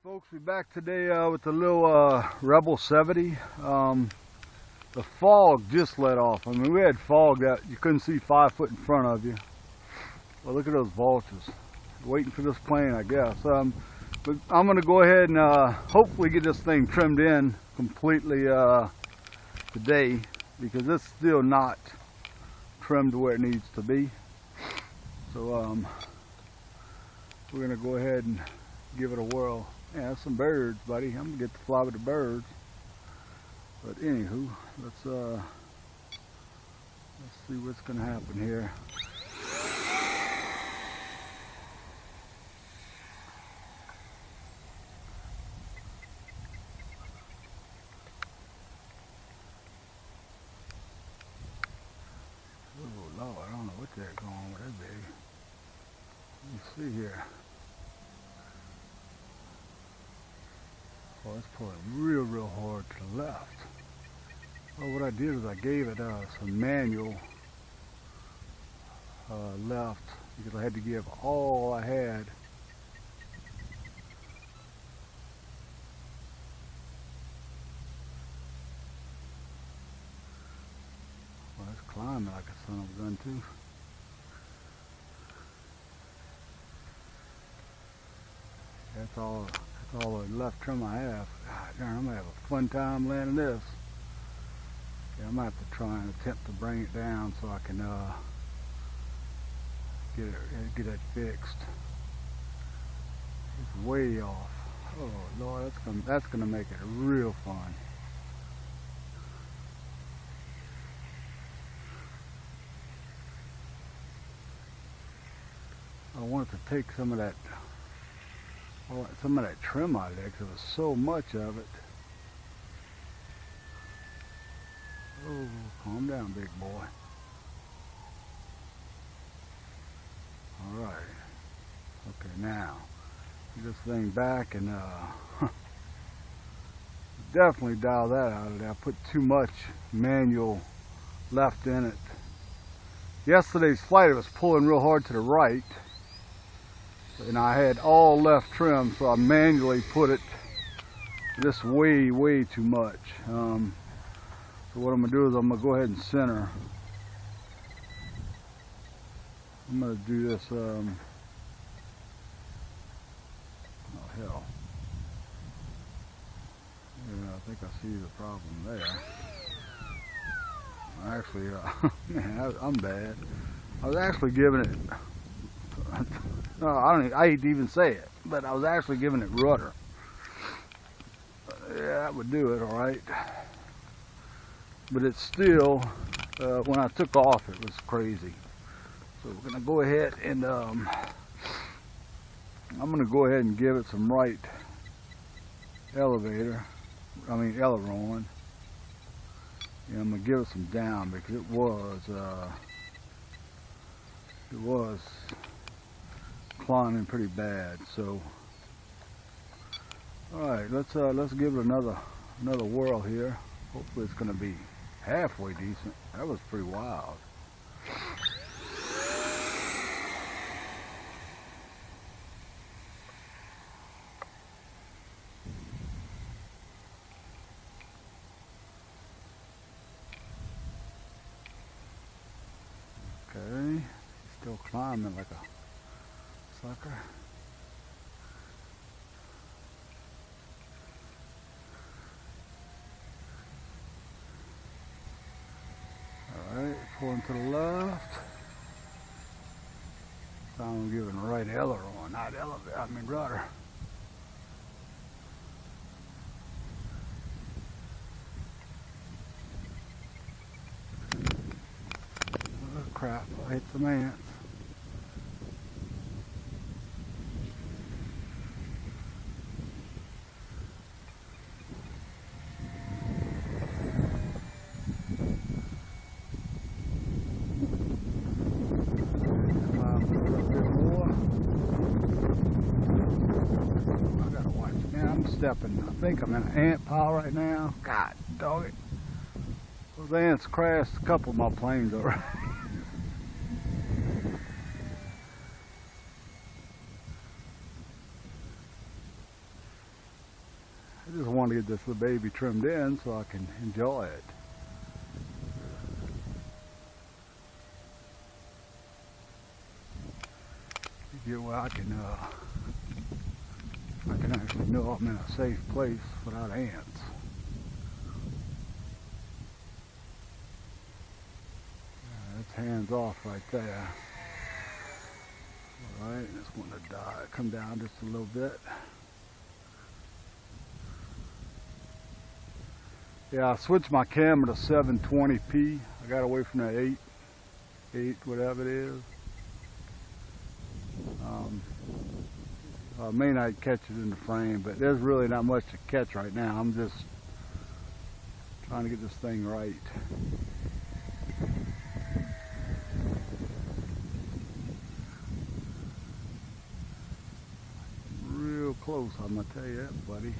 Folks, we're back today with the little Rebel 70. The fog just let off. I mean, we had fog that you couldn't see 5 foot in front of you. Well, look at those vultures waiting for this plane, I guess. But I'm going to go ahead and hopefully get this thing trimmed in completely today, because it's still not trimmed where it needs to be. So we're going to go ahead and give it a whirl. Yeah, that's some birds, buddy. I'm gonna get to fly with the birds. But anywho, let's see what's gonna happen here. Oh Lord, I don't know what they're going with that baby. Let me see here. Oh, it's pulling real hard to the left. Well, what I did is I gave it some manual left, because I had to give all I had. Well, it's climbing like a son of a gun too. That's all the left trim I have. God darn, I'm gonna have a fun time landing this. Yeah, I'm gonna have to try and attempt to bring it down so I can get it fixed. It's way off. Oh Lord, that's gonna make it real fun. I wanted to take some of that trim out of there, because there was so much of it. Oh, calm down, big boy. Alright. Okay, now, get this thing back and definitely dial that out of there. I put too much manual left in it. Yesterday's flight, it was pulling real hard to the right, and I had all left trim, so I manually put it this way too much. So what I'm going to do is I'm going to go ahead and center. I'm going to do this, oh hell. Yeah, I think I see the problem there. Actually, man, I'm bad. I was actually giving it, I hate to even say it, but I was actually giving it rudder. Yeah, that would do it, alright. But it's still, when I took off, it was crazy. So we're going to go ahead and, I'm going to go ahead and give it some right aileron. And I'm going to give it some down, because it was climbing pretty bad. So alright, let's give it another whirl here. Hopefully it's going to be halfway decent. That was pretty wild. Okay, still climbing like a sucker. Alright, pulling to the left. So I'm giving the right aileron, not rudder. Oh crap, I hit some ants. I think I'm in an ant pile right now. God dog it. Those ants crashed a couple of my planes already. get this little baby trimmed in so I can enjoy it. Get where I can actually know I'm in a safe place without ants. That's hands off right there. Alright, just want to come down just a little bit. Yeah, I switched my camera to 720p. I got away from that 8 whatever it is. I may not catch it in the frame, but there's really not much to catch right now. I'm just trying to get this thing right. Real close, I'm gonna tell you that, buddy.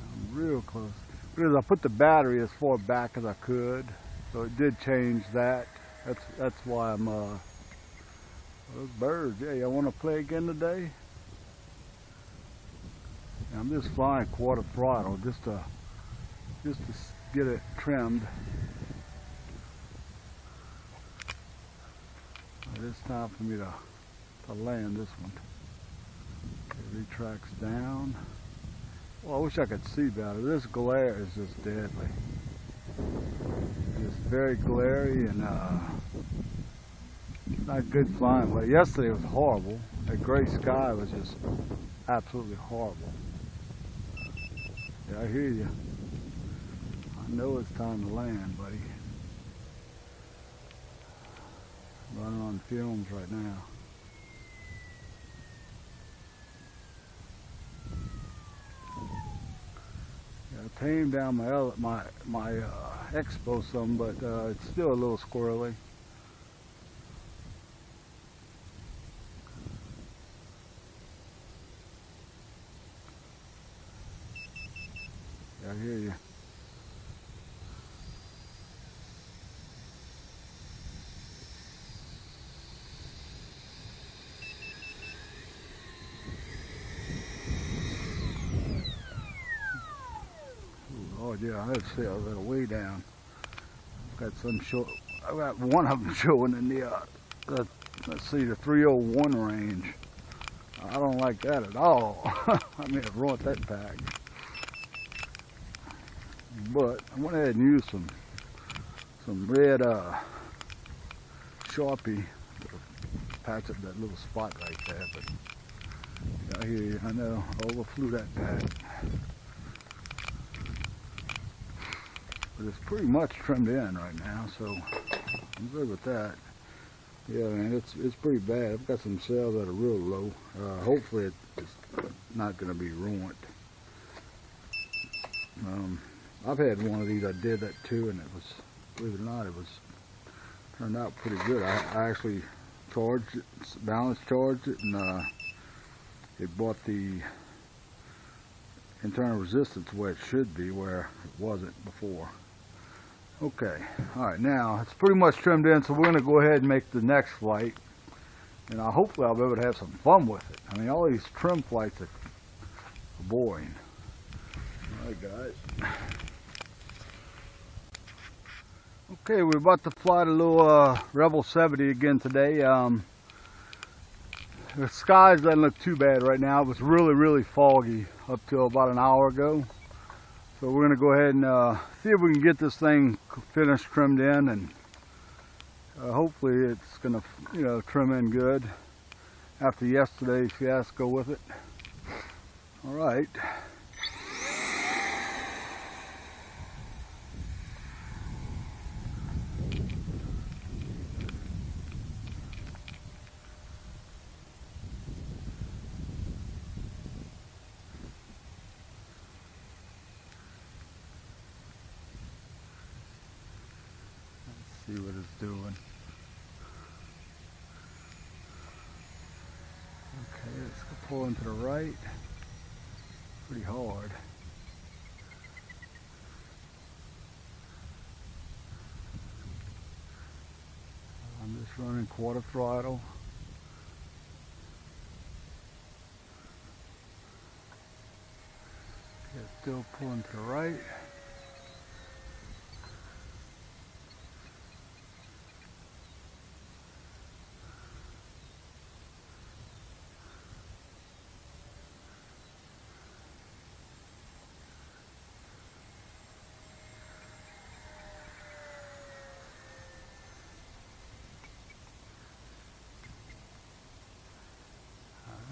I'm real close. Because I put the battery as far back as I could, so it did change that. That's why I'm those birds, yeah, y'all want to play again today? I'm just flying quarter throttle just to get it trimmed. It's time for me to land this one. It retracts down. Well, I wish I could see better. This glare is just deadly. It's very glary and not good flying. But yesterday was horrible. That gray sky was just absolutely horrible. Yeah, I hear you. I know it's time to land, buddy. I'm running on fumes right now. Yeah, I tamed down my Expo some, but it's still a little squirrely. I hear you. Oh yeah, let's see, I got way down. I've got some show. I got one of them showing in the let's see, the 301 range. I don't like that at all. I may have ruined that pack. But I went ahead and used some red Sharpie to patch up that little spot right there. But yeah, I hear you. I know I overflew that pack. But it's pretty much trimmed in right now, so I'm good with that. Yeah, man, it's pretty bad. I've got some cells that are real low. Hopefully it's not going to be ruined. I've had one of these. I did that too, and it was, believe it or not, turned out pretty good. I actually charged it, balance charged it, and it brought the internal resistance where it should be, where it wasn't before. Okay, all right, now it's pretty much trimmed in, so we're going to go ahead and make the next flight, and hopefully I'll be able to have some fun with it. I mean, all these trim flights are boring. All right, guys. Okay, we're about to fly the little Rebel 70 again today. The skies doesn't look too bad right now. It was really foggy up till about an hour ago. So we're going to go ahead and see if we can get this thing finished, trimmed in, and hopefully it's going to, trim in good after yesterday's fiasco with it. All right. See what it's doing. Okay, let's go pull into the right. Pretty hard. I'm just running quarter throttle. Still pulling to the right.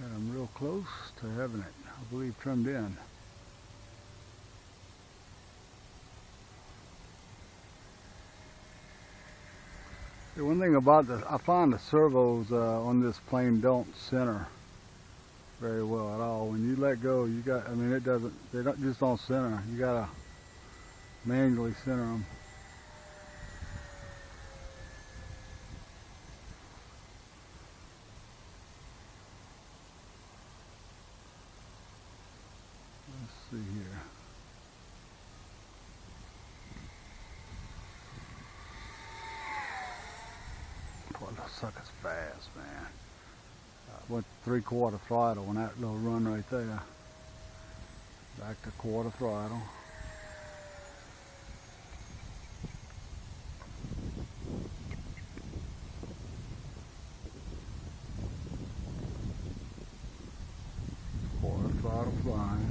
And I'm real close to having it, I believe, trimmed in. The one thing about this, I find the servos on this plane don't center very well at all. When you let go, you got, I mean, it doesn't, they don't, just don't center. You gotta manually center them. Let's see here. Boy, those suckers fast, man. Went 3/4 throttle on that little run right there. Back to 1/4 throttle. Quarter throttle flying.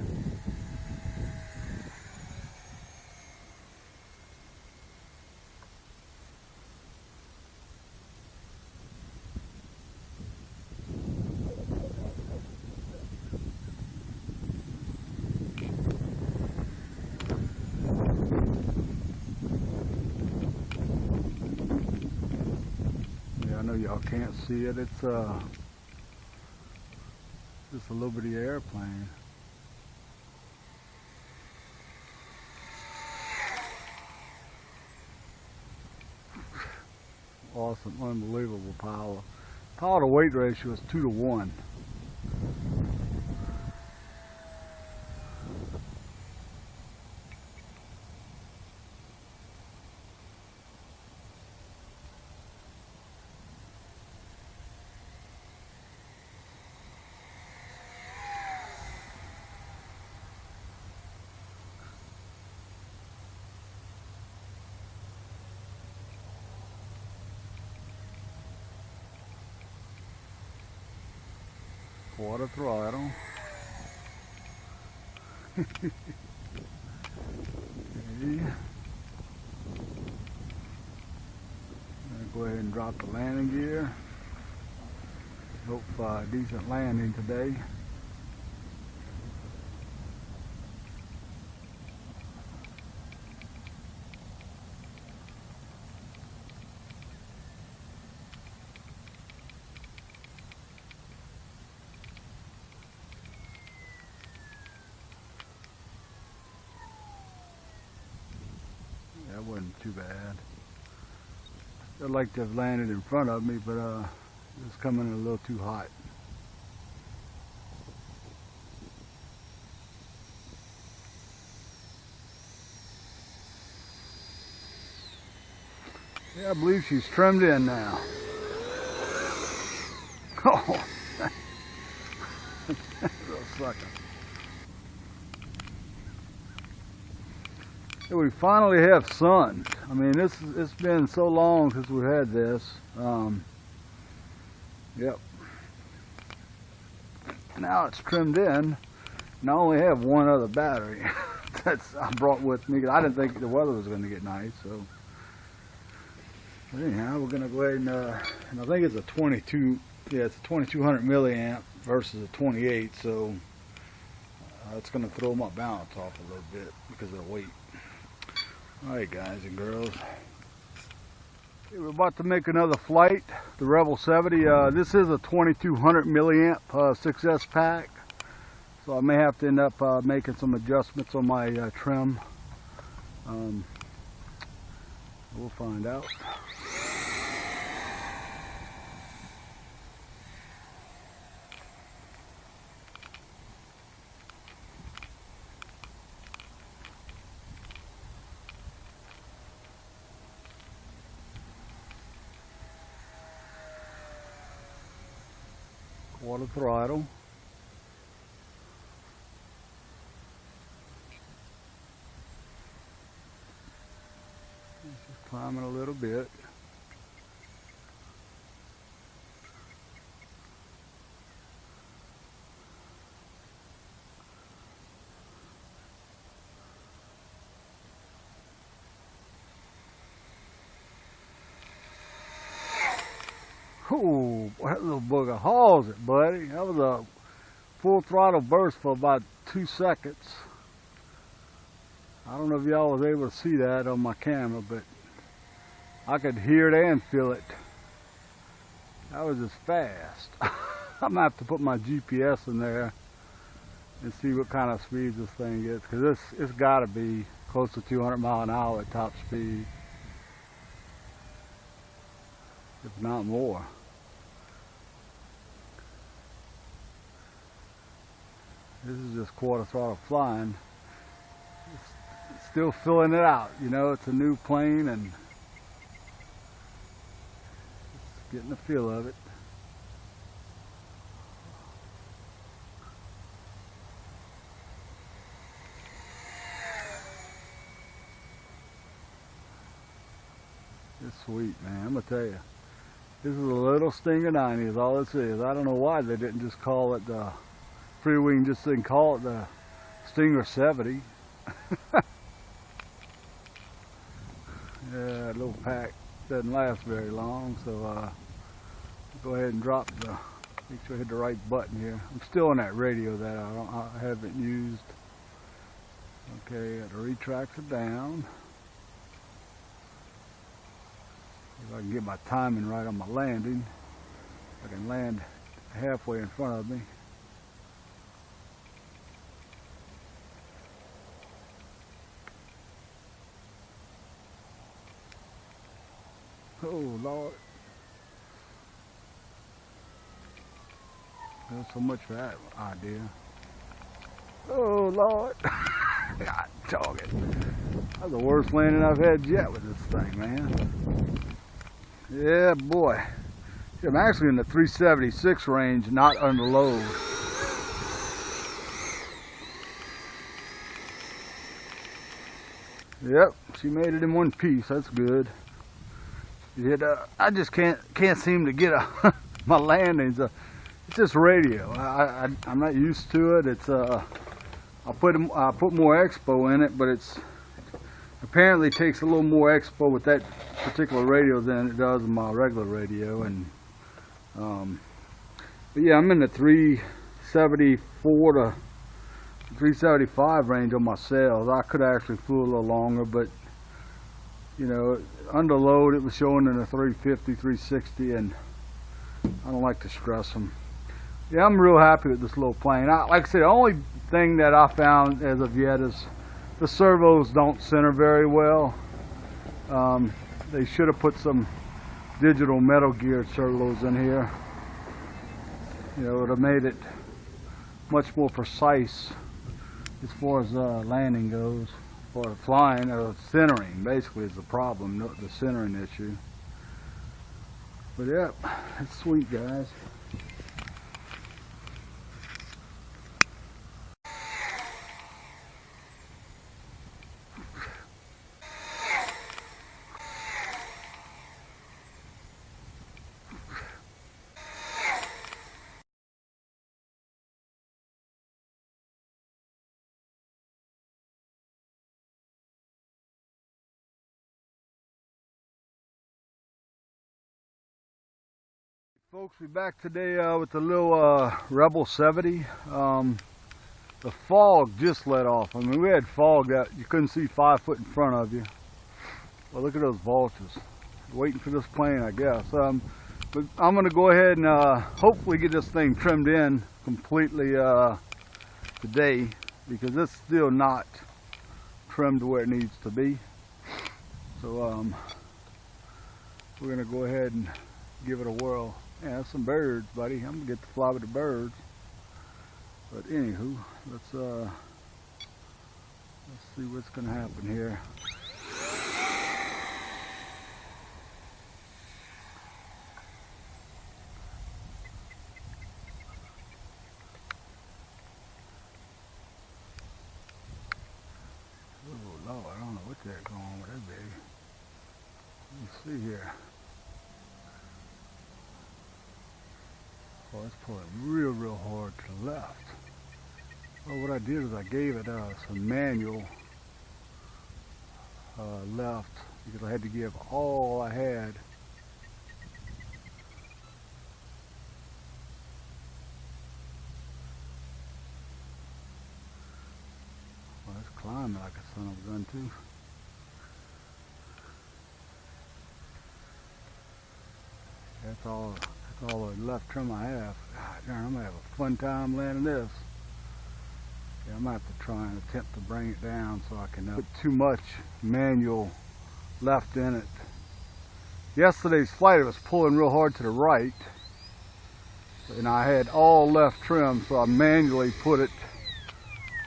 I know y'all can't see it. It's just a little bitty airplane. Awesome, unbelievable power. Power to weight ratio is 2-to-1. Quarter throttle. Okay. Go ahead and drop the landing gear. Hope for a decent landing today. That wasn't too bad. I'd like to have landed in front of me, but it's coming in a little too hot. Yeah, I believe she's trimmed in now. Oh, little sucker. We finally have sun. I mean, it's been so long since we had this. Yep. Now it's trimmed in, and I only have one other battery that's I brought with me. I didn't think the weather was going to get nice, so. But anyhow, we're going to go ahead and I think it's a 22. Yeah, it's a 2200 milliamp versus a 28, so it's going to throw my balance off a little bit because of the weight. Alright guys and girls, okay, we're about to make another flight, the Rebel 70. This is a 2200 milliamp 6S pack, so I may have to end up making some adjustments on my trim. We'll find out. Quarter throttle. Just climbing a little bit. Oh, that little booger hauls it, buddy. That was a full throttle burst for about 2 seconds. I don't know if y'all was able to see that on my camera, but I could hear it and feel it. That was just fast. I'm gonna have to put my GPS in there and see what kind of speeds this thing gets, because it's got to be close to 200 miles an hour at top speed, if not more. This is just quarter throttle flying. It's still filling it out, you know. It's a new plane and it's getting the feel of it. It's sweet, man. I'm gonna tell you, this is a little Stinger 90 is all this is. I don't know why they didn't just call it the FreeWing, just didn't call it the Stinger 70. Yeah, that little pack doesn't last very long, so go ahead and drop the, make sure I hit the right button here. I'm still on that radio that I haven't used. Okay, got the retractor down. If I can get my timing right on my landing, I can land halfway in front of me. Oh Lord. There's so much for that idea. Oh Lord. God dog it. That's the worst landing I've had yet with this thing, man. Yeah, boy. I'm actually in the 376 range, not under load. Yep, she made it in one piece. That's good. I just can't seem to get my landings. It's just radio. I'm not used to it. It's I put more expo in it, but it's apparently takes a little more expo with that particular radio than it does in my regular radio. And but yeah, I'm in the 374 to 375 range on my sails. I could actually flew a little longer, but you know, under load it was showing in the 350, 360, and I don't like to stress them. Yeah, I'm real happy with this little plane. Like I said, the only thing that I found as of yet is the servos don't center very well. They should have put some digital metal geared servos in here. You know, it would have made it much more precise as far as landing goes. For flying, or centering basically is the problem, the centering issue. But yeah, it's sweet, guys. Folks, we're back today with the little Rebel 70. The fog just let off. I mean, we had fog that you couldn't see 5 foot in front of you. Well, look at those vultures. Waiting for this plane, I guess. But I'm going to go ahead and hopefully get this thing trimmed in completely today, because it's still not trimmed where it needs to be. So we're going to go ahead and give it a whirl. Yeah, some birds, buddy. I'm gonna get to fly with the birds. But anywho, let's see what's gonna happen here. Oh Lord, I don't know what they're going on with that baby. Let's see here. Oh, it's pulling real hard to the left. Well, what I did is I gave it some manual left because I had to give all I had. Well, it's climbing like a son of a gun too. That's all the left trim I have. God darn, I'm gonna have a fun time landing this. Yeah, I'm gonna have to try and attempt to bring it down so I can put too much manual left in it. Yesterday's flight, it was pulling real hard to the right, and I had all left trim, so I manually put it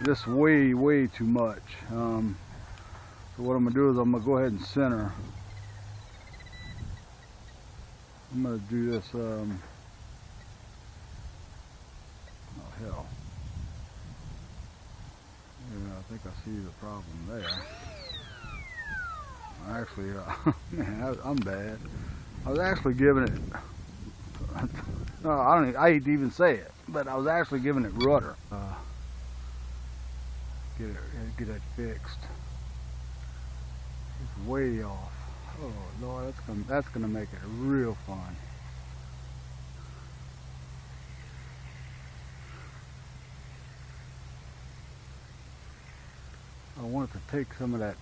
this way too much. So what I'm gonna do is I'm gonna go ahead and center. I'm going to do this, oh hell. Yeah, I think I see the problem there. Actually, man, I'm bad. I was actually giving it, no, I hate to even say it, but I was actually giving it rudder. Get it fixed. It's way off. Oh Lord, that's gonna make it real fun. I wanted to take some of that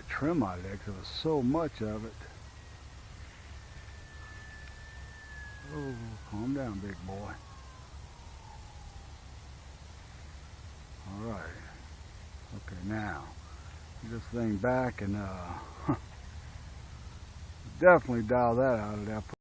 trim out of there because there was so much of it. Oh, calm down, big boy. All right. Okay, now. This thing back and definitely dial that out of there.